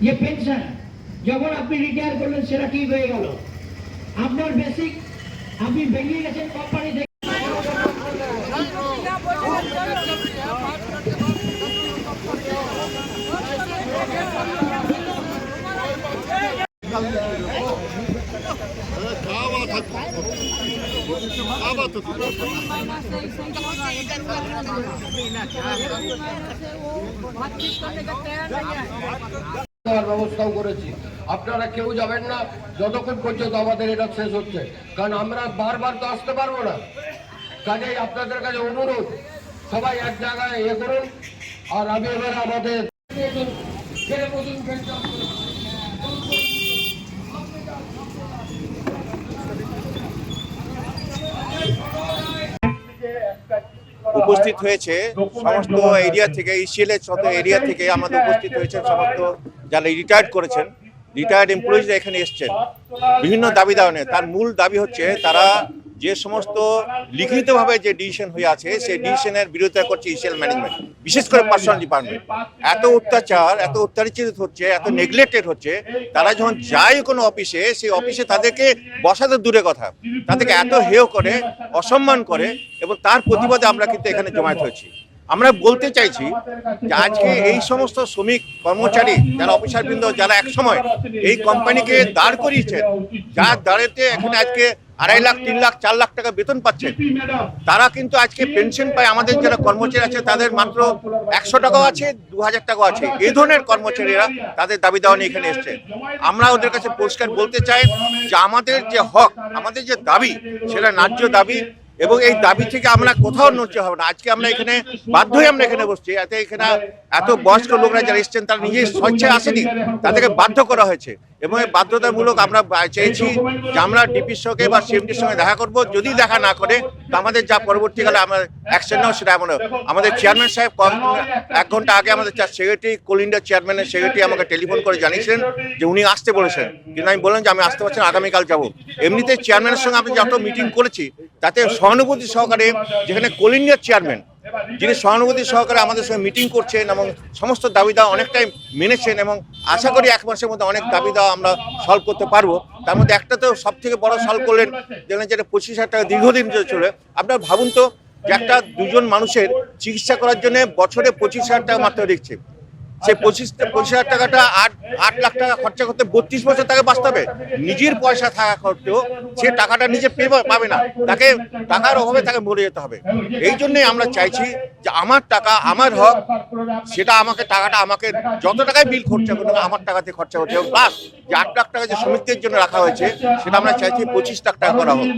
যে পেনশন যখন আপনি রিটায়ার করলেন সেটা ঠিক হয়ে গেল, আপনার বেসিক আপনি বেরিয়ে গেছেন কোম্পানি থেকে। ব্যবস্থাও করেছি, আপনারা কেউ যাবেন না যতক্ষণ পর্যন্ত আমাদের এটা শেষ হচ্ছে, কারণ আমরা বারবার তো আসতে পারবো না। কাজেই আপনাদের কাছে অনুরোধ, সবাই এক জায়গায় করুন। আর আমি এবার আমাদের উপস্থিত হয়েছে সমস্ত এরিয়া থেকে, ইসিএলের যত এরিয়া থেকে আমাদের উপস্থিত হয়েছে সমস্ত যারা রিটায়ার্ড করেছেন, রিটায়ার্ড এমপ্লয়িজরা এখানে এসছেন বিভিন্ন দাবি দাওয়া। তার মূল দাবি হচ্ছে তারা যে সমস্ত লিখিতভাবে যে ডিসিশন হয়ে আছে সেই ডিসিশনের বিরোধিতা করছে ইসিএল ম্যানেজমেন্ট, বিশেষ করে পার্সোনাল ডিপার্টমেন্ট। এত অত্যাচার, এত অত্যাচারিত হচ্ছে, এত নেগলেক্টেড হচ্ছে। তারা যখন যায় কোনো অফিসে, সেই অফিসে তাদেরকে বসাতে দূরে কথা, তাদেরকে এত হেয় করে, অসম্মান করে, এবং তার প্রতিবাদে আমরা কিন্তু এখানে জমায়েত হয়েছি। আমরা বলতে চাইছি যে আজকে এই সমস্ত শ্রমিক কর্মচারী যারা অফিসারবৃন্দ, যারা একসময় এই কোম্পানিকে দাঁড় করিয়েছেন, যার দাঁড়াতে এখানে আজকে 2.5 লাখ, 3 লাখ, 4 লাখ টাকা বেতন পাচ্ছেন, তারা কিন্তু আজকে পেনশন পায়। আমাদের যারা কর্মচারী আছে তাদের মাত্র 100 টাকাও আছে, 2000 টাকাও আছে। এই ধরনের কর্মচারীরা তাদের দাবি দেওয়া নিয়ে এখানে এসছে। আমরা ওদের কাছে পরিষ্কার বলতে চাই যে আমাদের যে হক, আমাদের যে দাবি, সেটা ন্যায্য দাবি, এবং এই দাবি থেকে আমরা কোথাও নড়তে হবে না। আজকে আমরা এখানে বাধ্য হয়ে আমরা এখানে বসছি। এখানে এত বয়স্ক লোকরা যারা এসছেন তারা নিজের স্বেচ্ছায় আসেনি, তাদেরকে বাধ্য করা হয়েছে। এবং এই বাধ্যতামূলক আমরা চেয়েছি যে আমরা ডিপির সঙ্গে বা সিএমডির সঙ্গে দেখা করব। যদি দেখা না করে তো আমাদের যা পরবর্তীকালে আমরা অ্যাকশন নেওয়া, সেটা এমন। আমাদের চেয়ারম্যান সাহেব 1 ঘন্টা আগে আমাদের সেক্রেটারি, কোল ইন্ডিয়া চেয়ারম্যানের সেক্রেটারি আমাকে টেলিফোন করে জানিয়েছিলেন যে উনি আসতে বলেছেন, কিন্তু আমি বললাম যে আমি আসতে পারছি না, আগামীকাল যাব। এমনিতে চেয়ারম্যানের সঙ্গে আমি যত মিটিং করেছি তাতে সহানুভূতি সহকারে, যেখানে কোল ইন্ডিয়ার চেয়ারম্যান যিনি সহানুভূতি সহকারে আমাদের সঙ্গে মিটিং করছেন এবং সমস্ত দাবি দেওয়া অনেকটাই মেনেছেন, এবং আশা করি 1 মাসের মধ্যে অনেক দাবি দেওয়া আমরা সলভ করতে পারবো। তার মধ্যে একটা তো সব থেকে বড় সলভ করলেন, যেটা 25,000 টাকা দীর্ঘদিন ধরে চলে। আপনারা ভাবুন তো যে একটা দুজন মানুষের চিকিৎসা করার জন্য বছরে 25,000 টাকা মাত্র দিচ্ছে। সেই 25,000 টাকাটা 8 লাখ টাকা খরচা করতে 32 বছর তাকে বাঁচতে হবে। নিজের পয়সা থাকা সত্ত্বেও সে টাকাটা নিজে পাবে না, তাকে টাকার অভাবে তাকে মরে যেতে হবে। এই জন্যই আমরা চাইছি যে আমার টাকা, আমার হক, সেটা টাকাটা আমাকে যত টাকায় বিল খরচা করতে হবে আমার টাকাতে খরচা করতে হবে। প্লাস যে 8 লাখ টাকা যে শ্রমিকদের জন্য রাখা হয়েছে সেটা আমরা চাইছি 25 লাখ টাকা করা হোক।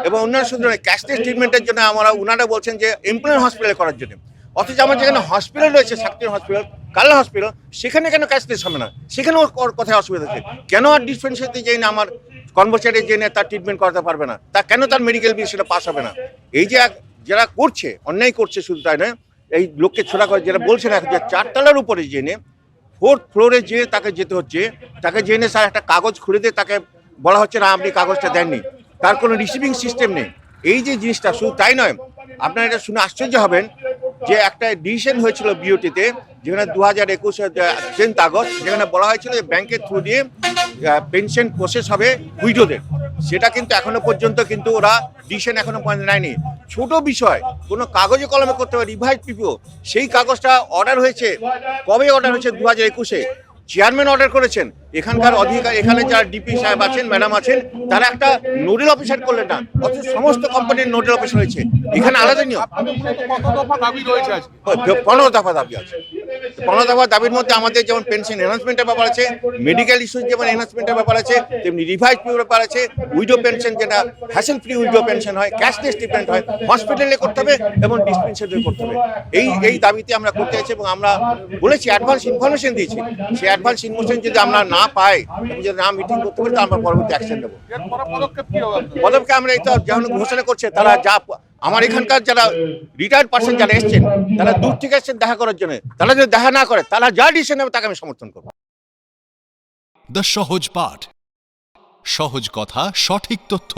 এবং অন্যান্য শুধু ক্যাশলেস ট্রিটমেন্টের জন্য ওনারা বলছেন যে এমপ্লয়মেন্ট হসপিটালে করার জন্য, অথচ আমার যেখানে হসপিটাল রয়েছে, শক্তি হসপিটাল, কাল্লা হসপিটাল, সেখানে কেন ক্যাশলেস হবে না? সেখানেও কথায় অসুবিধা আছে। কেন আর ডিসপেন্সারিতে যেই না আমার কর্মচারী জেনে তার ট্রিটমেন্ট করাতে পারবে না? কেন তার মেডিকেল বিল সেটা পাস হবে না? এই যে যারা করছে, অন্যায় করছে, শুধু তাই নয়, এই লোককে ছোড়া করে যারা বলছে না, যে 4 তলার উপরে জেনে 4th ফ্লোরে যেয়ে তাকে যেতে হচ্ছে, তাকে জেনে স্যার একটা কাগজ খুলে দিয়ে তাকে বলা হচ্ছে না আপনি কাগজটা দেননি, তার কোনো রিসিভিং সিস্টেম নেই। এই যে জিনিসটা, শুধু তাই নয়, আপনারা এটা শুনে আশ্চর্য হবেন যে একটা ডিসিশন হয়েছিল বিওটিতে, যেখানে 2021 10 আগস্ট, যেখানে বলা হয়েছিল যে ব্যাংকের থ্রু দিয়ে পেনশন প্রসেস হবে উইডোদের। সেটা কিন্তু এখনো পর্যন্ত কিন্তু ওরা ডিসিশন এখনো পর্যন্ত নেয়নি। ছোট বিষয়, কোনো কাগজে কলমে করতে হবে, রিভাইজ পিপিও, সেই কাগজটা অর্ডার হয়েছে। কবে অর্ডার হয়েছে? 2021-এ চেয়ারম্যান অর্ডার করেছেন। এখানকার অধিকার, এখানে যারা ডিপি সাহেব আছেন, ম্যাডাম আছেন, তারা একটা নোডাল অফিসার করলেন না, অথচ সমস্ত কোম্পানির নোডাল অফিসার হয়েছে। এখানে আলাদা নিয়ম। 15 দফা দাবি আছে। 15 দফা দাবির মধ্যে আমাদের যেমন পেনশন এনহান্সমেন্টের ব্যাপার আছে, মেডিকেল ইস্যুস যেমন এনহান্সমেন্টের ব্যাপার আছে, তেমনি রিভাইজ পিওর ব্যাপার আছে, উইডো পেনশন যেটা হ্যাসেল ফ্রি উইডো পেনশন হয়, ক্যাশলেস ট্রিটমেন্ট হয়, হসপিটালে করতে হবে এবং ডিসপেন্সারিতে করতে হবে। এই দাবিতে আমরা করতে চাইছি এবং আমরা বলেছি, অ্যাডভান্স ইনফরমেশন দিয়েছি। সেই অ্যাডভান্স ইনফরমেশন যদি আমরা না পাই, যদি না মিটিং করতে পারি, তো আমরা পরবর্তী অ্যাকশন নেব। পদক্ষেপ আমরা এই তো যেমন ঘোষণা করছে, তারা যা আমার এখানকার যারা রিটায়ার্ড পার্সন যারা এসছেন, তারা দূর থেকে এসছেন দেখা করার জন্য, তারা যদি দেখা না করে, তারা যা ডিসিশন নেবে তাকে আমি সমর্থন করবো। দ্য সহজ পাঠ, সহজ কথা, সঠিক তথ্য।